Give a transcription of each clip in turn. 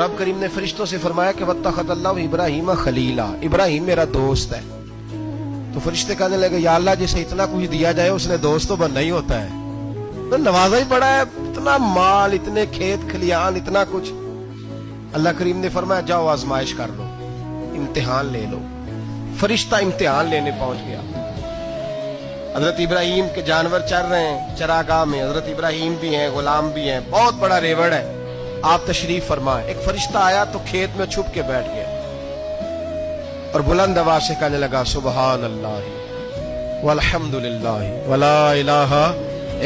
रब करीम ने फरिश्तों से फरमाया कि वत्तखज़ल्लाहु इब्राहीम खलीला, इब्राहिम मेरा दोस्त है। तो फरिश्ते कहने लगे या अल्लाह जिसे इतना कुछ दिया जाए उसने दोस्त तो बनना ही होता है, तो नवाजा ही बड़ा है, इतना माल, इतने खेत खलियान, इतना कुछ। अल्लाह करीम ने फरमाया जाओ आजमाइश कर लो, इम्तिहान ले लो। फरिश्ता इम्तिहान लेने पहुंच गया। हजरत इब्राहिम के जानवर चर रहे हैं चरागाह में, हजरत इब्राहिम भी हैं, गुलाम भी हैं, बहुत बड़ा रेवड़ है। आप तशरीफ फरमाए। एक फरिश्ता आया तो खेत में छुप के बैठ गया और बुलंद आवाज से कहने लगा सुबहान अल्लाह वल्हम्दुलिल्लाह वला इलाहा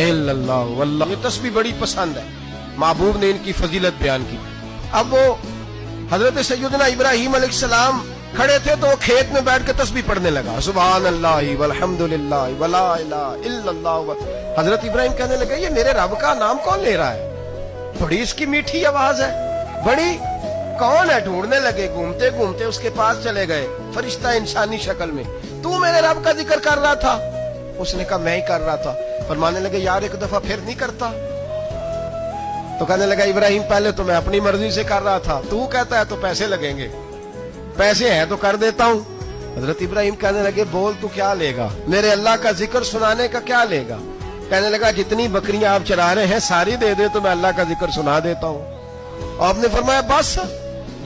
इल्लल्लाह वल्लाह। ये तस्बीह बड़ी पसंद है, महबूब ने इनकी फजीलत बयान की। अब वो हजरत सैयदना इब्राहिम अलैहिस्सलाम खड़े थे तो वो खेत में बैठ के तस्बीह पढ़ने लगा सुबहान अल्लाह वल्हम्दुलिल्लाह वला इलाहा इल्लल्लाह। हजरत इब्राहिम कहने लगे ये मेरे रब का नाम कौन ले रहा है, बड़ी इसकी मीठी आवाज है, बड़ी कौन है। ढूंढने लगे, घूमते घूमते उसके पास चले गए। फरिश्ता इंसानी शक्ल में, तू मेरे रब का जिक्र कर रहा था? उसने कहा मैं ही कर रहा था। फरमाने लगे यार एक दफा फिर नहीं करता? तो कहने लगा इब्राहिम पहले तो मैं अपनी मर्जी से कर रहा था, तू कहता है तो पैसे लगेंगे, पैसे हैं तो कर देता हूं। हजरत इब्राहिम कहने लगे बोल तू क्या लेगा, मेरे अल्लाह का जिक्र सुनाने का क्या लेगा? कहने लगा जितनी बकरियां आप चरा रहे हैं सारी दे दे तो मैं अल्लाह का जिक्र सुना देता हूं। आपने फरमाया बस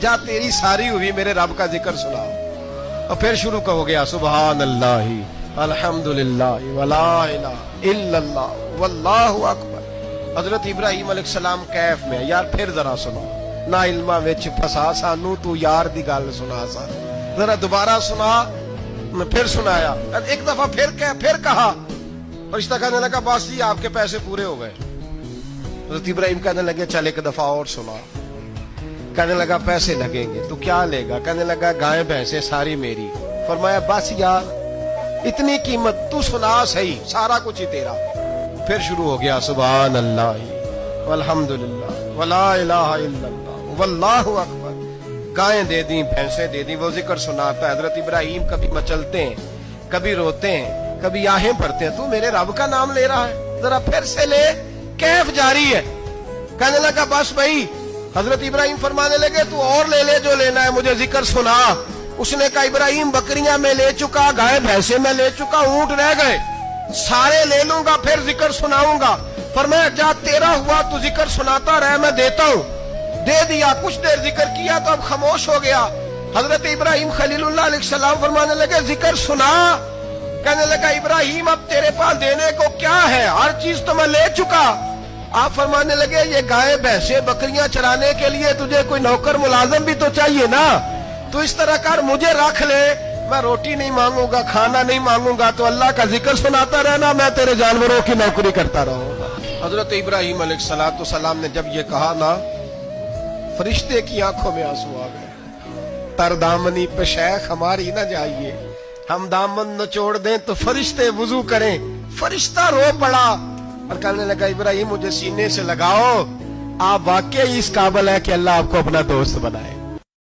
जा तेरी सारी हुई, मेरे रब का जिक्र सुना। और फिर शुरू हो गया सुबहान अल्लाह अल्हम्दुलिल्लाह वला इलाहा इल्लल्लाह वल्लाहु अकबर। हजरत इब्राहिम अलैहिस्सलाम कैफ में, यार फिर जरा सुनो, ना इल्मा विच फसा सानू, तू यार दी गल सुना सा, जरा दोबारा सुना। फिर सुनाया, एक दफा फिर कहा। फरिश्ता कहने लगा बस जी आपके पैसे पूरे हो गए। हजरत इब्राहिम कहने लगे चल एक दफा और सुना। कहने लगा पैसे लगेंगे, तो क्या लेगा? कहने लगा गाय भैंसे सारी मेरी। फरमाया बस यार इतनी कीमत, तू सुना सही, सारा कुछ ही तेरा। फिर शुरू हो गया सुभान अल्लाह वल्हम्दुलिल्लाह वला इलाहा इल्लल्लाह वल्लाहु अकबर। गायें दे दी, भैंसे दे दी, वो जिक्र सुनाता है। हजरत इब्राहिम कभी मचलते हैं, कभी रोते हैं, कभी आहें भरते हैं, तू मेरे रब का नाम ले रहा है, जरा फिर से ले। कैफ जारी है। कहने लगा बस भाई। हजरत इब्राहिम फरमाने लगे तू और ले ले जो लेना है, मुझे जिक्र सुना। उसने कहा इब्राहिम बकरियां मैं ले चुका, गाय भैंसे मैं ले चुका, ऊंट रह गए, सारे ले लूंगा फिर जिक्र सुनाऊंगा। फरमाया जा तेरा हुआ तू जिक्र सुनाता रहे, मैं देता हूं। दे दिया, कुछ देर जिक्र किया तो अब खामोश हो गया। हजरत इब्राहिम खलीलुल्लाह अलैहिस्सलाम फरमाने लगे जिक्र सुना। कहने लगा इब्राहिम अब तेरे पास देने को क्या है, हर चीज तो मैं ले चुका। आप फरमाने लगे ये गाय भैंसे बकरियां चराने के लिए तुझे कोई नौकर मुलाजम भी तो चाहिए ना, तो इस तरह कर मुझे रख ले, मैं रोटी नहीं मांगूंगा, खाना नहीं मांगूंगा, तो अल्लाह का जिक्र सुनाता रहना, मैं तेरे जानवरों की नौकरी करता रहूंगा। हजरत इब्राहिम अलैहिस्सलाम ने जब ये कहा ना, फरिश्ते की आंखों में आंसू आ गए। तरदामनी पे शेख हमारी ना जाइए, हम दामन नचोड़ दें तो फरिश्ते वुजू करें। फरिश्ता रो पड़ा और कहने लगा इब्राहिम मुझे सीने से लगाओ, आप वाकई इस काबिल है कि अल्लाह आपको अपना दोस्त बनाए।